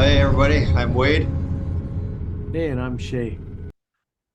Hey everybody, I'm Wade, Hey, and I'm Shay.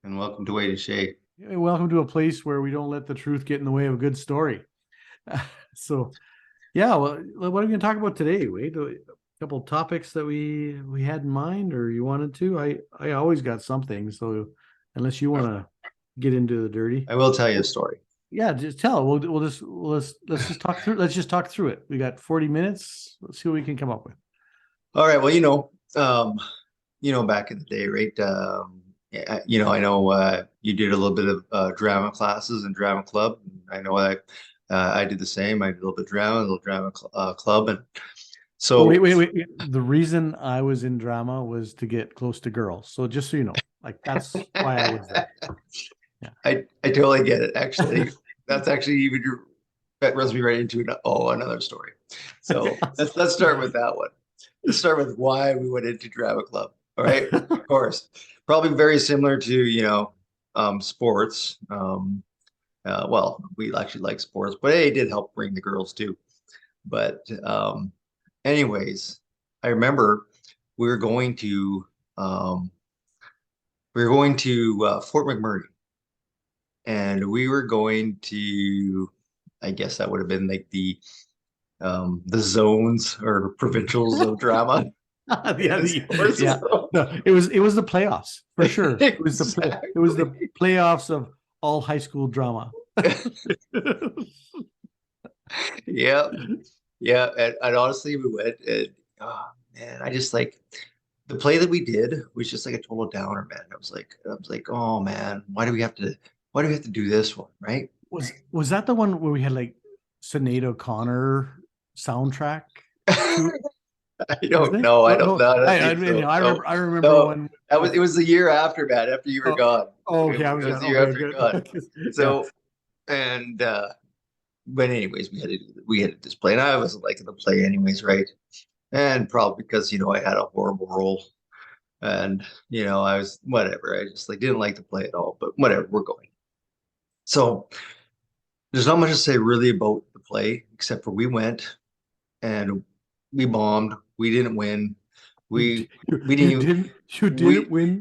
and welcome to Wade&shea. Hey, welcome to a place where we don't let the truth get in the way of a good story. So, yeah, well, what are we going to talk about today, Wade? A couple of topics that we had in mind, or you wanted to? I always got something. So, unless you want to get into the dirty, I will tell you a story. yeah, just tell. Let's just talk through. Let's just talk through it. We got 40 minutes. Let's see what we can come up with. All right, well, back in the day, right? Yeah, I know you did a little bit of drama classes and drama club. I know I did the same. I did a little bit of drama, a little drama club, and Oh, wait, so wait, wait. The reason I was in drama was to get close to girls. So just so you know, like that's why I was there. Yeah. I totally get it. Actually, that's actually even that runs me right into another story. So let's start with that one. Let's start with why we went into drama club. All right, of course, probably very similar to sports. Well, we actually like sports, but it did help bring the girls too. But anyways, I remember we were going to um, Fort McMurray, and we were going to, I guess that would have been like the zones or provincials of drama in Yeah, the sports yeah. world. No, it was the playoffs for sure. It was the Exactly. playoffs of all high school drama. Yeah, yeah. And honestly, we went and oh man, I just like the play that we did was just like a total downer, man. I was like, oh man, why do we have to do this one, right? Was that the one where we had like Sinead O'Connor soundtrack to it? I Was don't it? know. I Oh don't no, know. I don't I think mean, so. I No, remember I remember no. one That was with it was the year after, man, after you were oh, gone. oh It okay, I was was gone. the year Okay, after you're gone. good. Yeah. So and but anyways, we had to display, and I wasn't liking the play anyways, right? And probably because I had a horrible role, and I was whatever. I just like didn't like the play at all. But whatever, we're going. So there's not much to say really about the play, except for we went and we bombed. We didn't win. You We we you didn't didn't you we didn't win.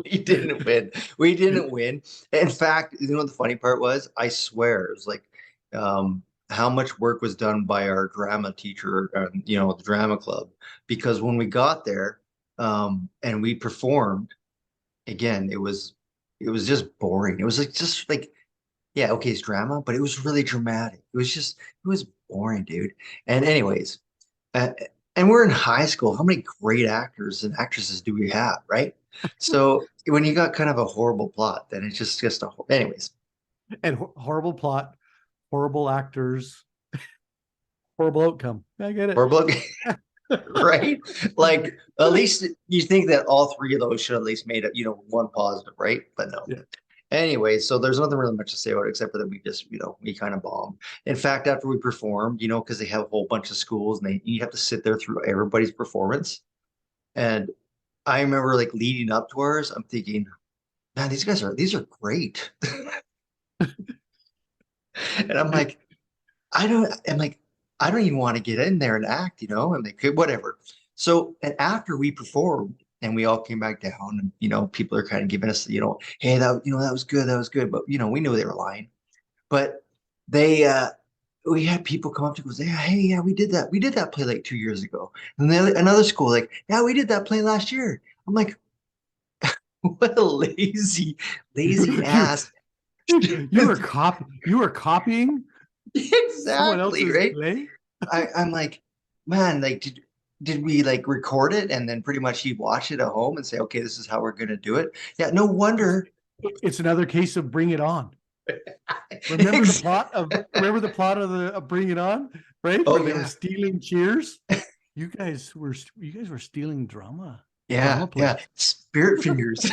we didn't win. We didn't win. In fact, the funny part was? I swear, it was like how much work was done by our drama teacher, the drama club. Because when we got there, and we performed, again, it was just boring. It was like just like, yeah, okay, it's drama, but it was really dramatic. It was boring, dude. And anyways, uh, and we're in high school. How many great actors and actresses do we have, right? So when you got kind of a horrible plot, then it's just anyways, And horrible plot, horrible actors, horrible outcome. I get it. horrible, right? Like at least you think that all three of those should at least made it, one positive, right? But no. Yeah. Anyway, so there's nothing really much to say about it except for that we just, we kind of bombed. In fact, after we performed, because they have a whole bunch of schools and you have to sit there through everybody's performance. And I remember like leading up to ours, I'm thinking, man, these are great. And I'm like, I don't even want to get in there and act, and they could whatever. So, and after we performed and we all came back down and, people are kind of giving us, hey, that was good. That was good. But, we knew they were lying. But they, we had people come up to us, hey, yeah, we did that. We did that play like 2 years ago. And then another school, like, yeah, we did that play last year. I'm like, what a lazy You ass. you were copying someone Exactly, else's right? play. I'm like, man, like, did we like record it and then pretty much he watch it at home and say, okay, this is how we're gonna do it? Yeah, no It's wonder. it's another case of Bring It On. Exactly. Remember the plot of the of Bring It On, right? Oh Where they were yeah, stealing cheers. You guys were stealing yeah, drama yeah. plays. Spirit fingers.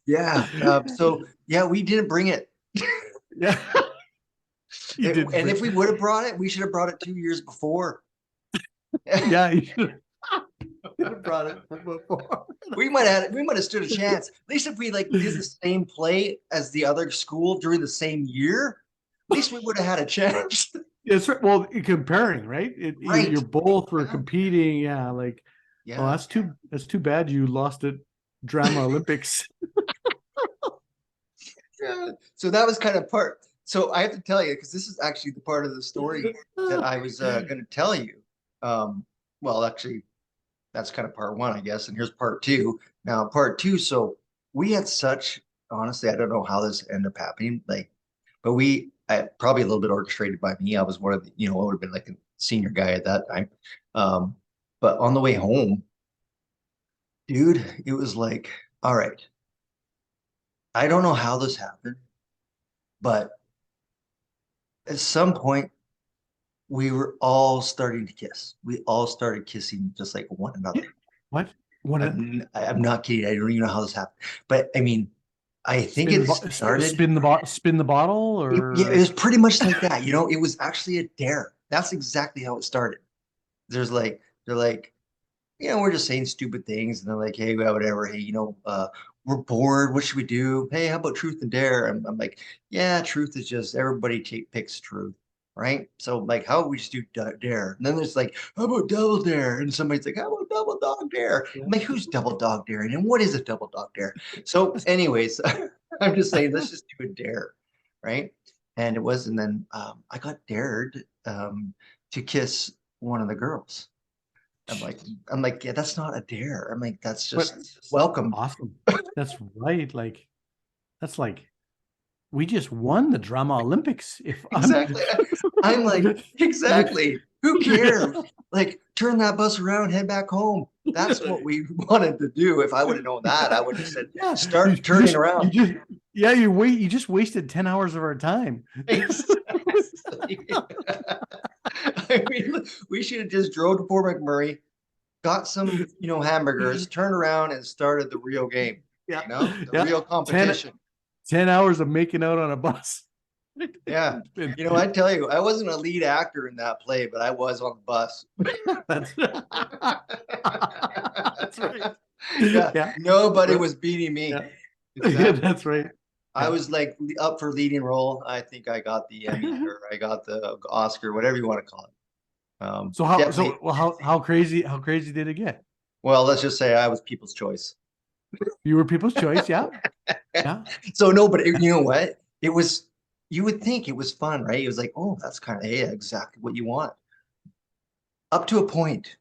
Yeah. So yeah, we didn't bring it. Yeah, you did And bring. if we would have brought it, we should have brought it 2 years before. Yeah, you should have brought it before. We might have stood a chance. At least if we like did the same play as the other school during the same year, at least we would have had a chance. It's well, comparing, right? You're Right. both were Yeah. competing. Yeah, like, oh, Yeah. that's too bad you lost at Drama Olympics. Yeah. So that was kind of part. So I have to tell you, because this is actually the part of the story that I was going to tell you. Um, well, actually, that's kind of part one, I guess. And here's part two. Now, part two. So we had such, honestly, I don't know how this ended up happening. Like, but probably a little bit orchestrated by me. I was one of the, I would have been like a senior guy at that time. Um, but on the way home, dude, it was like, all right, I don't know how this happened, but at some point we were all starting to kiss. We all started kissing just like one another. What? What? I'm not kidding. I don't even know how this happened, but I mean, I think it started. Spin the bottle, Yeah, it or was pretty much like that. It was actually a dare. That's exactly how it started. They're like, we're just saying stupid things, and they're like, hey, well, whatever. Hey, we're bored. What should we do? Hey, how about truth and dare? I'm like, yeah, truth is just everybody picks truth, right? So like, how about we just do dare? And then there's like, how about double dare? And somebody's like, how about double dog dare? I'm like, who's double dog daring? And what is a double dog dare? So, anyways, I'm just saying, let's just do a dare, right? And it was, and then I got dared to kiss one of the girls. I'm like, yeah, that's not a dare. I'm like, that's but just welcome. awesome. That's right. Like, that's like we just won the Drama Olympics. If I'm Exactly. I'm like, exactly. Who cares? Like, turn that bus around, head back home. That's what we wanted to do. If I would have known that, I would have said, yeah, start turning around. yeah, you just wasted 10 hours of our time. Exactly. I mean, we should have just drove to Fort McMurray, got some, hamburgers, turned around and started the real game, Yeah, the yeah. real 10, competition. 10 hours of making out on a bus. Yeah. I tell you, I wasn't a lead actor in that play, but I was on the bus. That's, that's right. Yeah. Yeah. Nobody was beating me. Yeah. Yeah, Exactly. that's right. I was like up for leading role. I think I got the Emmy or I got the Oscar, whatever you want to call it. Definitely. How crazy did it get? Well, let's just say I was people's choice. You were people's choice, yeah. Yeah. So no, but you know what? It was, you would think it was fun, right? It was like, oh, that's kind of, yeah, exactly what you want. Up to a point.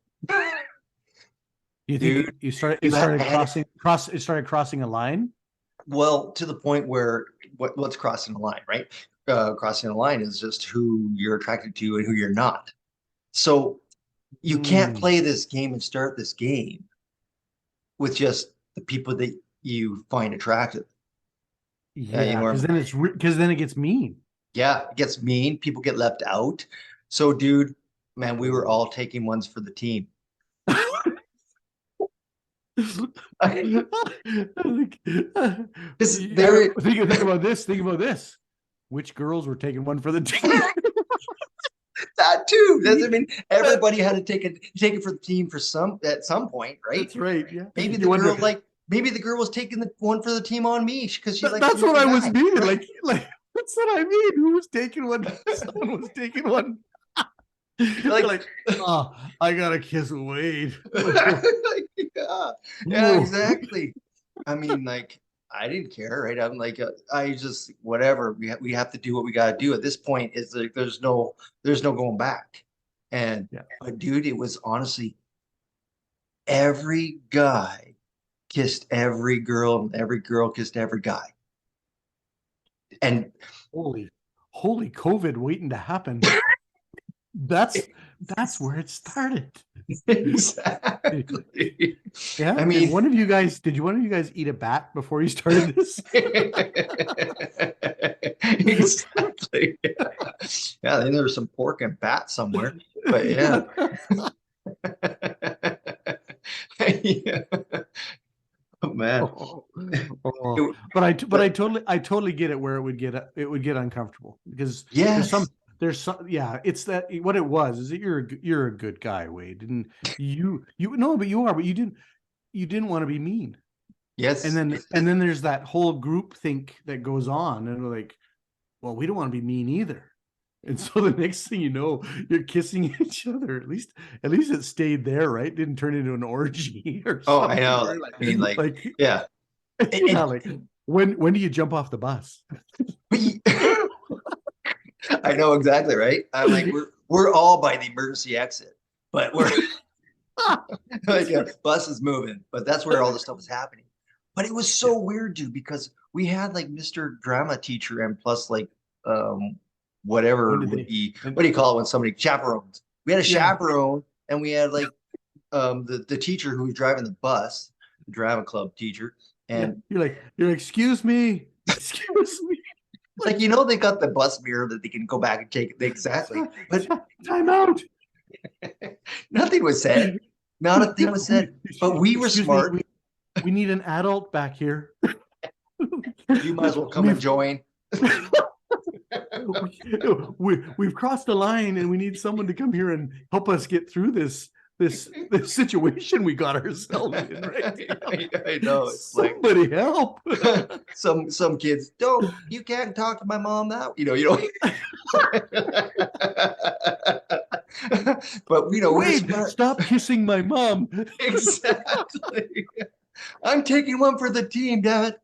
You think Dude, it you started had it started crossing a line? well, to the point where what's crossing the line, right? Crossing the line is just who you're attracted to and who you're not. So you can't Mm, play this game and start this game with just the people that you find attractive. yeah, because then it gets mean. Yeah, it gets mean. People get left out. So, dude, man, we were Oh. all taking ones for the team. Because they're Think about this. Think about this. Which girls were taking one for the team? that too. I mean, everybody had to take it for the team at some point, right? That's right. Yeah. Maybe You wonder. maybe the girl was taking the one for the team on me because she likes That's some what other I was guy. meaning. Like that's what I mean. Who was taking one? Someone was taking one. You're Like, like, oh, I gotta kiss Wade. yeah, yeah, Whoa. exactly. I mean, like, I didn't care, right? I'm like, I just whatever. We have to do what we got to do at this point. Is like there's no going back. And Yeah. but dude, it was honestly every guy kissed every girl, and every girl kissed every guy. And Holy, holy COVID waiting to happen. That's where it started. exactly. Yeah. I mean, Did one of you guys eat a bat before you started this? exactly. Yeah, then there was some pork and bat somewhere. But yeah. Yeah. Oh man. Oh, oh. It- But but I totally get it where it would get uncomfortable because yes. there's some yeah, it's that what it was is that you're a good guy, Wade, and you no, but you are, but you didn't want to be mean. Yes. And then there's that whole group think that goes on, and we're like, well, we don't want to be mean either. And so the next thing you know, you're kissing each other. At least it stayed there, right? Didn't turn into an orgy or Oh, I something. know. Right? I mean, like, Like, yeah. yeah, And like when do you jump off the bus? we, I know exactly, right? I'm like, we're all by the emergency exit, but we're like, bus is moving, but that's where all the stuff was happening. But it was Yeah. so weird, dude, because we had like Mr. Drama teacher and plus like um When whatever did would they? be, And what do you call it when somebody chaperones? We had a yeah, chaperone and we had like the teacher who was driving the bus, the drama club teacher, yeah. and You're like, excuse me, excuse me. like Like, they got the bus mirror that they can go back and take it exactly, but time out. nothing was said. Not a thing Yeah, was said. But we were excuse me, smart. we need an adult back here. You might as well come and We've join. we've crossed the line and we need someone to come here and help us get through this situation we got ourselves in right now. I know. It's like Somebody help. some kids don't. You can't talk to my mom that. You know. But we're Wade, smart. stop kissing my mom. Exactly. I'm taking one for the team, damn it.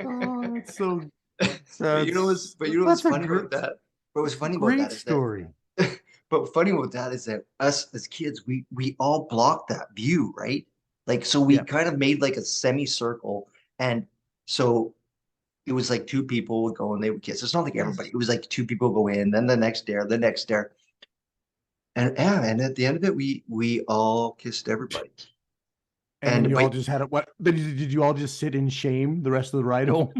Oh, that's so But you know what's that's a funny about that? What was funny about great that is that story. but funny about that is that us as kids, we all blocked that view, right? Like so we Yeah. kind of made like a semicircle. And so it was like two people would go and they would kiss. It's not like everybody. It was like two people go in, then the next dare, the next dare. And yeah, and at the end of it, we all kissed everybody. And then And you all but just had it. What then did you all just sit in shame the rest of the ride home?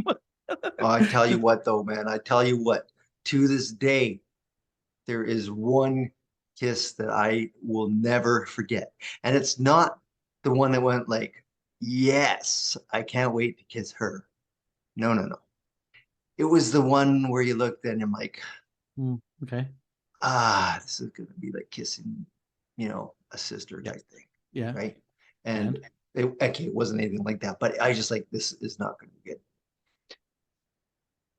I tell you what though, man, I tell you what, to this day, there is one kiss that I will never forget. And it's not the one that went like, yes, I can't wait to kiss her. No, no, no. It was the one where you looked and I'm like, Okay. this is gonna be like kissing, a sister Yeah. type thing, Yeah. right? And And it wasn't anything like that, but I just like this is not gonna be good.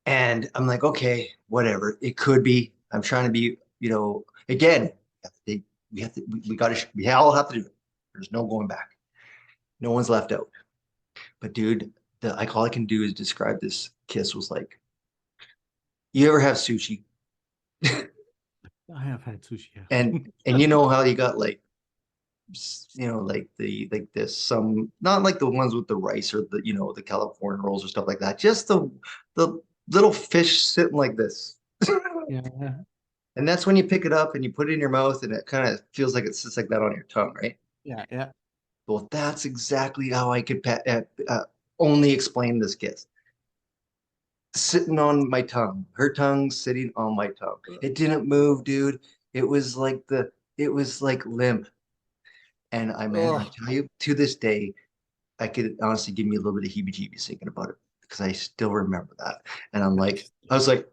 And I'm like, okay, whatever. It could be. I'm trying to be, again, we all have to do it. There's no going back. No one's left out. But dude, all I can do is describe this kiss was like, you ever have sushi? I have had sushi. Yeah. And you know how you got like, like this, some, not like the ones with the rice or the California rolls or stuff like that. Just the little fish sitting like this. Yeah. And that's when you pick it up and you put it in your mouth and it kind of feels like it sits like that on your tongue, right? Yeah. Yeah. Well, that's exactly how I could only explain this kiss. Sitting on my tongue, her tongue sitting on my tongue. It didn't move, dude. It was like limp. And man, I Oh, tell you, to this day, I could honestly give me a little bit of heebie-jeebies thinking about it because I still remember that. And I was like,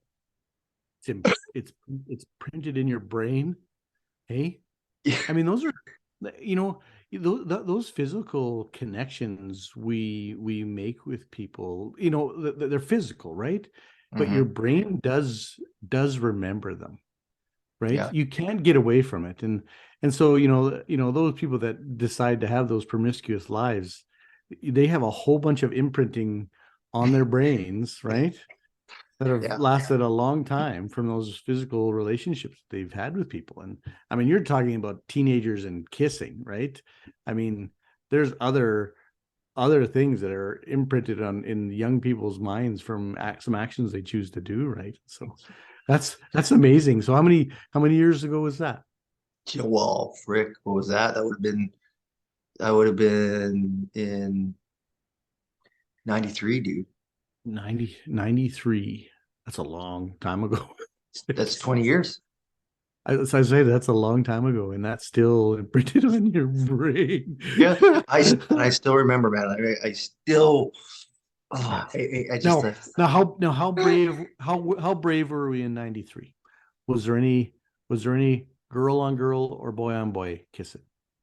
it's it's it's printed in your brain. Hey, yeah, I mean, those are, you know, those physical connections we make with people. They're physical, right? But your mhm, brain does remember them, right? yeah, You can't get away from it, and so those people that decide to have those promiscuous lives, they have a whole bunch of imprinting on their brains, right? That have yeah, lasted a long time from those physical relationships they've had with people. And I mean, you're talking about teenagers and kissing, right? I mean, there's other things that are imprinted on in young people's minds from some actions they choose to do, right? So that's amazing. So how many years ago was that? well, frick, what was that? I would have been in 93, dude. 93. That's a long time ago. That's 20 years. As I say, that's a long time ago, and that's still imprinted on your brain. Yeah, I still remember, man. I still, oh, I just, Now how brave were we in 93? Was there any was there any girl on girl or boy on boy kissing?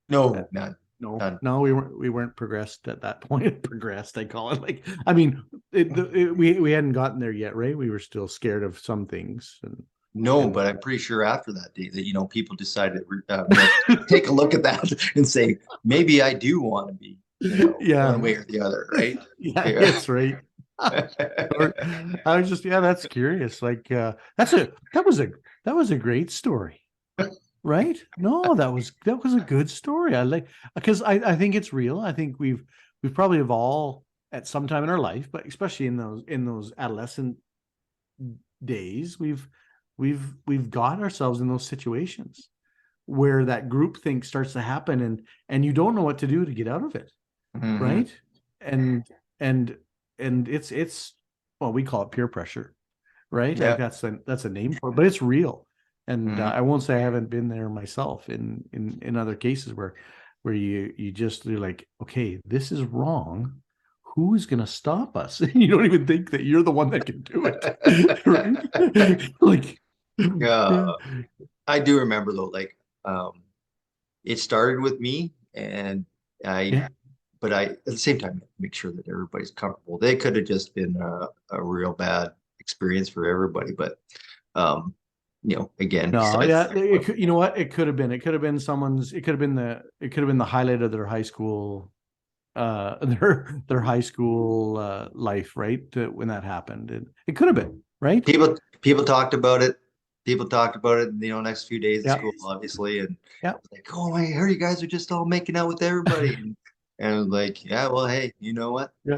no, none, No, Done. no, we weren't progressed at that point. Progressed, I call it. Like, I mean, we hadn't gotten there yet, right? We were still scared of some things, No, and but I'm pretty sure after that day that, people decided, take a look at that and say, maybe I do want to be, yeah, one way or the other, right? yeah, Yeah. that's right. Or- I was just, yeah, that's curious. Like, that was a great story, right? No, that was a good story. I like, because I think it's real. I think we've probably have all at some time in our life, but especially in those adolescent days, we've got ourselves in those situations where that group think starts to happen, and you don't know what to do to get out of it, Mhm. right? And and and it's well, we call it peer pressure, right? Like Yeah. that's a name for it, but it's real. And Mhm. I won't say I haven't been there myself in other cases where you're like, okay, this is wrong. Who is going to stop us? You don't even think that you're the one that can do it, right? Like, Yeah. yeah, I do remember though, like, it started with me, and I, yeah. but I, at the same time, make sure that everybody's comfortable. They could have just been a real bad experience for everybody, but, um, again, No, besides yeah, that, what, you know what? It could have been the highlight of their high school, their high school life, right? When that happened, it could have been, right? people talked about it. People talked about it, next few days at Yeah, school, obviously, and yeah, like, oh, I heard you guys are just all making out with everybody, and I was like, yeah, well, hey, you know what? yeah,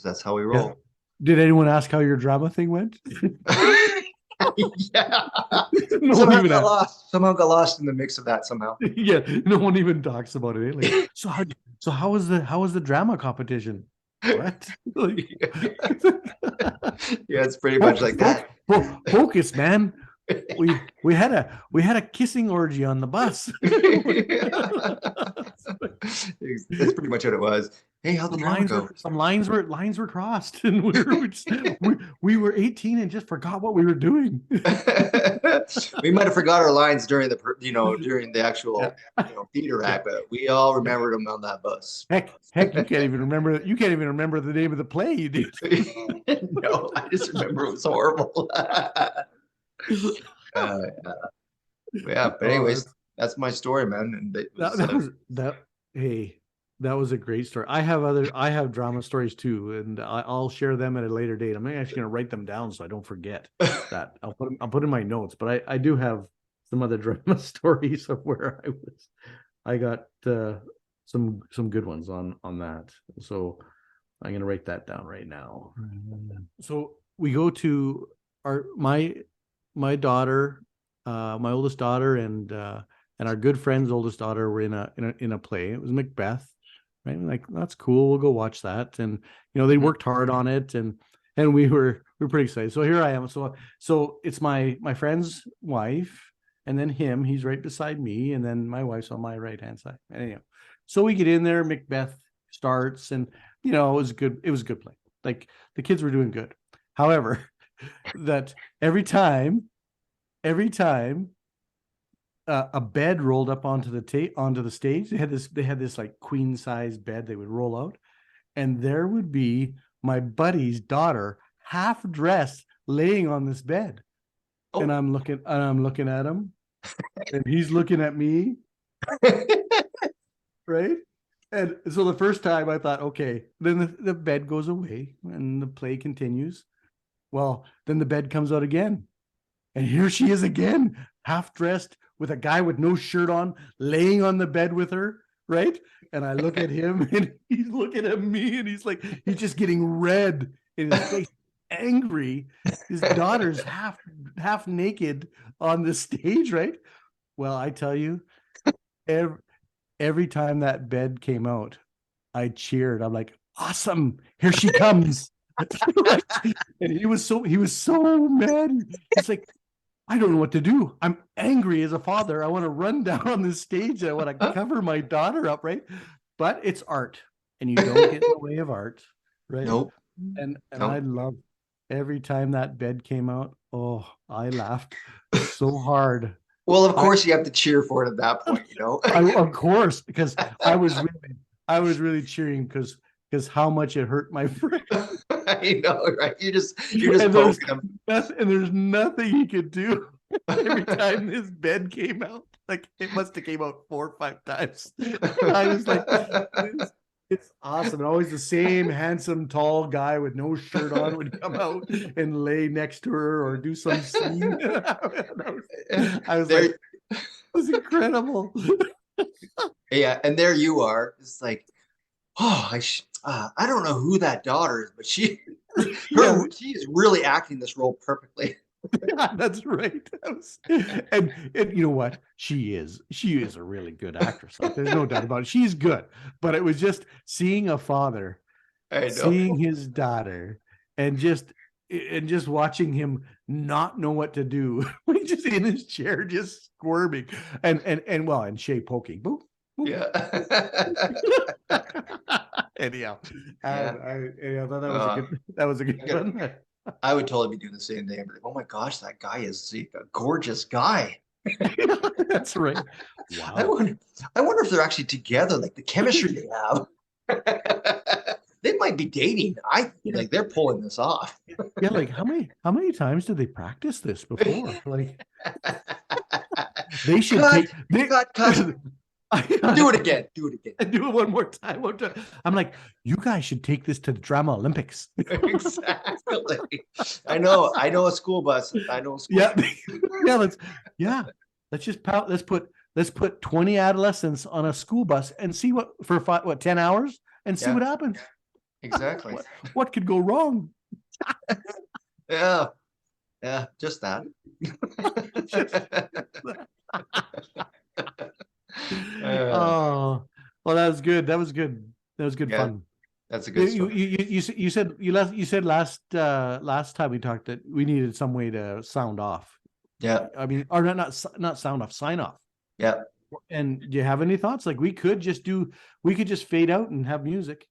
That's how we yeah. roll. Did anyone ask how your drama thing went? Yeah. No one Somehow even got asked. lost. Somehow got lost in the mix of that somehow. Yeah, no one even talks about it. Like, so how was the drama competition? What? Like, Yeah, it's pretty much focus, like focus, that. focus, man. We had a kissing orgy on the bus. That's pretty much what it was. Hey, how'd the Some drama lines go? were some lines were crossed, and we were 18 and just forgot what we were doing. We might have forgot our lines during the Yeah, actual, theater yeah, act, but we all yeah. remembered them on that bus. Heck, you can't even remember. You can't even remember the name of the play you did. No, I just remember it was horrible. Uh, yeah, but Oh, anyways, that's my story, man. And it that was, that was that. Hey, that was a great story. I have drama stories too, and I'll share them at a later date. I'm actually going to write them down so I don't forget that. I'll put in my notes. But I do have some other drama stories of where I got some good ones on that. So I'm going to write that down right now. So we go to my daughter, my oldest daughter, and our good friend's oldest daughter were in a play. It was Macbeth, right? Like, that's cool. We'll go watch that. And they worked hard on it, and we were pretty excited. So here I am. So it's my friend's wife, and then him. He's right beside me, and then my wife's on my right hand side. And so we get in there. Macbeth starts, and it was good. It was a good play. Like, the kids were doing good. However, that every time a bed rolled up onto the stage, they had this like queen size bed they would roll out, and there would be my buddy's daughter half dressed laying on this bed, and oh. I'm looking at him, and he's looking at me, right? And so the first time I thought, okay, then the bed goes away and the play continues. Well, then the bed comes out again. And here she is again, half dressed with a guy with no shirt on, laying on the bed with her, right? And I look at him and he's looking at me, and he's just getting red in his face, angry. His daughter's half naked on the stage, right? Well, I tell you, every, every time that bed came out, I cheered. I'm like, awesome, here she comes. And he was so mad. He's like, I don't know what to do. I'm angry as a father. I want to run down on this stage. I want to cover my daughter up, right? But it's art, and you don't get in the way of art, right? Nope. And I Nope. love every time that bed came out. Oh, I laughed so hard. Well, of I, course you have to cheer for it at that point, you know. of course, because I was really cheering because how much it hurt my friend. I know, right? You're just And there's poking him. and there's nothing he could do. Every time his bed came out, like it must have came out 4 or 5 times. And I was like, it's awesome. And always the same handsome, tall guy with no shirt on would come out and lay next to her or do some scene. I was There, like, it was incredible. yeah, and there you are. It's like, oh, I don't know who that daughter is, but Yeah, she is really acting this role perfectly. yeah, that's right. And you know what? She is a really good actress. Like, there's no doubt about it. She's good. But it was just seeing a father, I know. seeing his daughter, and just watching him not know what to do. He's just in his chair, just squirming. And Shea poking. Boop. Yeah. Anyhow, Yeah. I thought that was a good one. I would totally be doing the same thing. Like, oh my gosh, that guy is a gorgeous guy. That's right. I Wow. wonder, I wonder if they're actually together, like the chemistry they have. They might be dating. I like they're pulling this off. Yeah, like how many times did they practice this before? Like they should Cut, take they cut. Do it again. Do it again. do it one more time. I'm like, you guys should take this to the Drama Olympics. Exactly. I know. I know a school bus. I know a school Yeah, bus. let's just let's put 20 adolescents on a school bus and see what for 10 hours and see Yeah. what happens. Exactly. What could go wrong? Yeah. Yeah. Just that. Oh, well, that was good. That was good. That was good Yeah, fun. that's a good story. You said last time we talked that we needed some way to sound off. Yeah. I mean, or not sound off, sign off. Yeah. And do you have any thoughts? Like we could just fade out and have music.